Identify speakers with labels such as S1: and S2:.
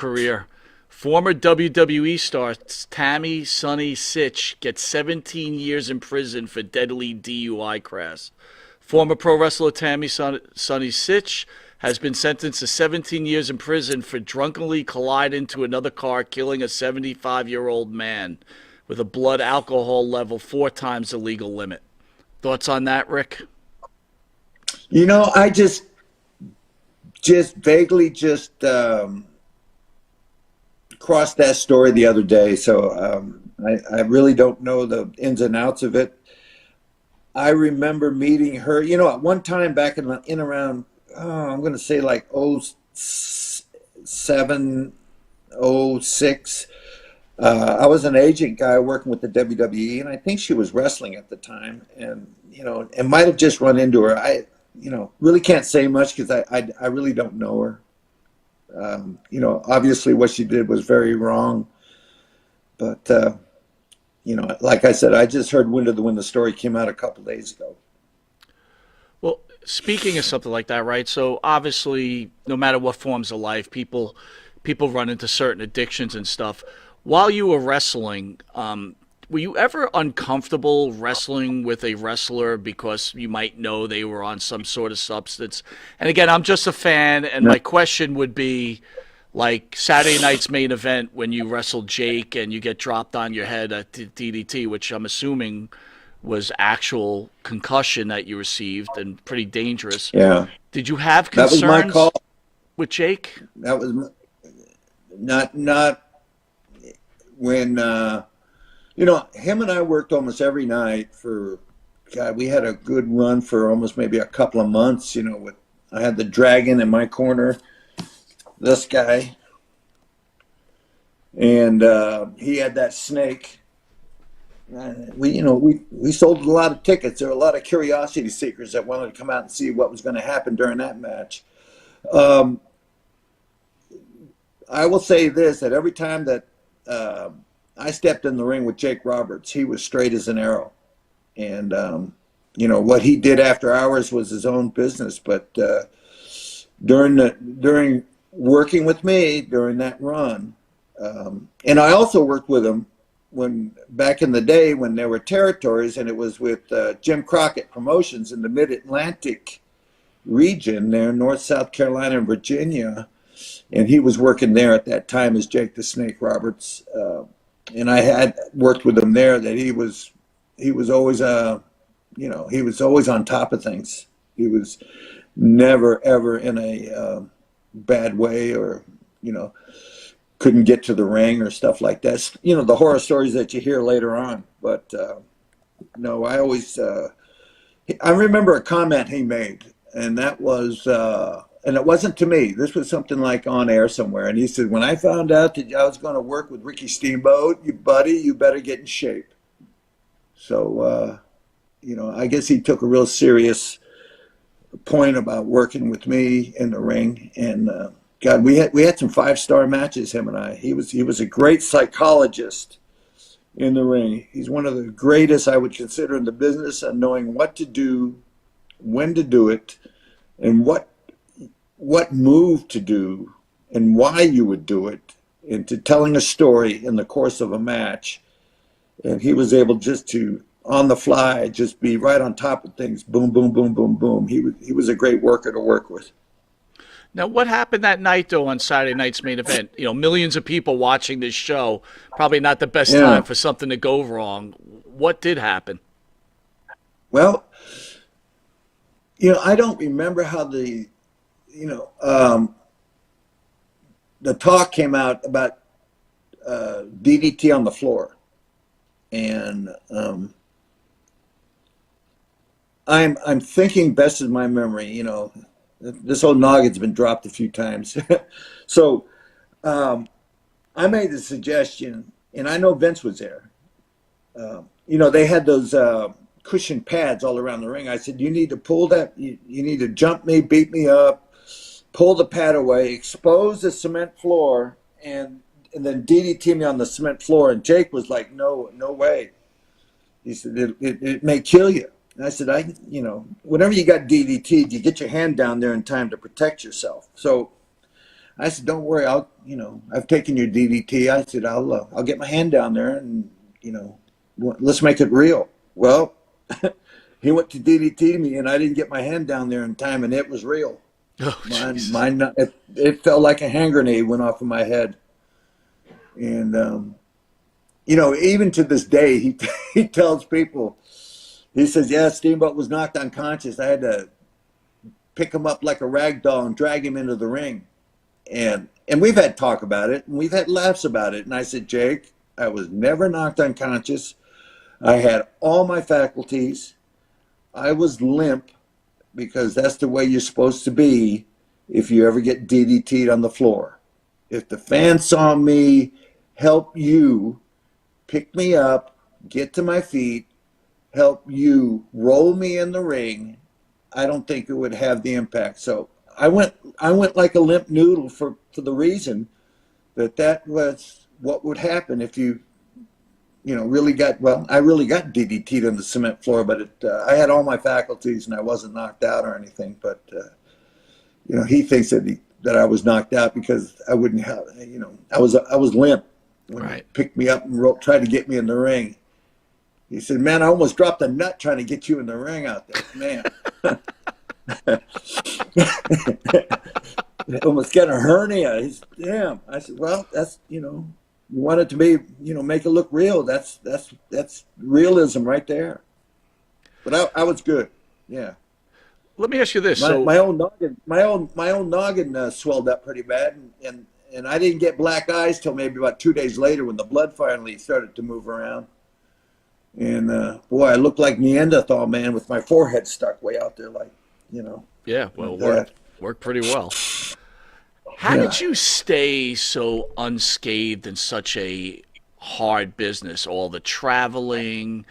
S1: career. Former WWE star Tammy Sunny Sitch gets 17 years in prison for deadly DUI crash. Former pro wrestler Sunny Sitch has been sentenced to 17 years in prison for drunkenly colliding into another car, killing a 75-year-old man with a blood alcohol level 4 times the legal limit. Thoughts on that, Rick?
S2: I just vaguely crossed that story the other day, so I really don't know the ins and outs of it. I remember meeting her, at one time back in around, I'm going to say like 07, '06. I was an agent guy working with the WWE, and I think she was wrestling at the time, and and might have just run into her. I really can't say much because I really don't know her. Obviously what she did was very wrong, but like I said, I just heard wind of when the story came out a couple days ago.
S1: Well, speaking of something like that, right? So obviously, no matter what forms of life, people run into certain addictions and stuff. While you were wrestling, were you ever uncomfortable wrestling with a wrestler because you might know they were on some sort of substance? And again, I'm just a fan, and
S2: No.
S1: my question would be, like Saturday night's main event when you wrestled Jake and you get dropped on your head at DDT, which I'm assuming was actual concussion that you received and pretty dangerous.
S2: Yeah,
S1: Did you have
S2: that was my
S1: concerns
S2: call.
S1: with Jake?
S2: That was not when him and I worked almost every night for God. We had a good run for almost maybe a couple of months. With I had the dragon in my corner, this guy, and he had that snake. We sold a lot of tickets. There were a lot of curiosity seekers that wanted to come out and see what was going to happen during that match. Um, I will say this: that every time that I stepped in the ring with Jake Roberts, he was straight as an arrow, and what he did after hours was his own business. But during working with me during that run, and I also worked with him when back in the day when there were territories, and it was with Jim Crockett Promotions in the Mid-Atlantic region there, North, South Carolina, and Virginia, and he was working there at that time as Jake the Snake Roberts, and I had worked with him there. That he was always he was always on top of things. He was never ever in a bad way, or couldn't get to the ring or stuff like that. The horror stories that you hear later on. But no, I remember a comment he made, and that was, and it wasn't to me. This was something like on air somewhere. And he said, when I found out that I was going to work with Ricky Steamboat, you better get in shape. So, I guess he took a real serious point about working with me in the ring. And God, we had some 5-star matches, him and I. He was a great psychologist in the ring. He's one of the greatest I would consider in the business on knowing what to do, when to do it, and what move to do, and why you would do it, into telling a story in the course of a match. And he was able just to, on the fly, just be right on top of things. Boom, boom, boom, boom, boom. He was a great worker to work with.
S1: Now, what happened that night, though, on Saturday night's main event? Millions of people watching this show. Probably not the best
S2: Yeah.
S1: time for something to go wrong. What did happen?
S2: Well, I don't remember how the talk came out about DDT on the floor, and I'm thinking, best is my memory. This old nugget's been dropped a few times, so I made the suggestion, and I know Vince was there. They had those cushion pads all around the ring. I said, you need to pull that. You need to jump me, beat me up, pull the pad away, expose the cement floor, and then DDT me on the cement floor. And Jake was like, no way. He said, it may kill you. And I said, whenever you got DDT, you get your hand down there in time to protect yourself. So I said, don't worry, I've taken your DDT. I said, I'll get my hand down there and, let's make it real. Well, he went to DDT me and I didn't get my hand down there in time and it was real.
S1: Oh, Jesus.
S2: It felt like a hand grenade went off in my head. And, even to this day, he tells people, he says, yeah, Steamboat was knocked unconscious. I had to pick him up like a rag doll and drag him into the ring. And we've had talk about it and we've had laughs about it. And I said, Jake, I was never knocked unconscious. I had all my faculties. I was limp because that's the way you're supposed to be if you ever get DDT'd on the floor. If the fans saw me help you pick me up, get to my feet, help you roll me in the ring, I don't think it would have the impact. So I went like a limp noodle for the reason that was what would happen if you really I really got DDT'd on the cement floor, but I had all my faculties and I wasn't knocked out or anything. But he thinks that I was knocked out because I wouldn't have, I was limp when he picked me up and tried to get me in the ring. He said, "Man, I almost dropped a nut trying to get you in the ring out there, man." Almost got a hernia. He's, damn. I said, "Well, that's you want it to be, make it look real. That's realism right there." But I was good. Yeah.
S1: Let me ask you this.
S2: My own noggin swelled up pretty bad, and I didn't get black eyes till maybe about 2 days later when the blood finally started to move around. And boy, I looked like Neanderthal man with my forehead stuck way out there, like.
S1: Yeah, well, worked pretty well. How did you stay so unscathed in such a hard business? All the traveling,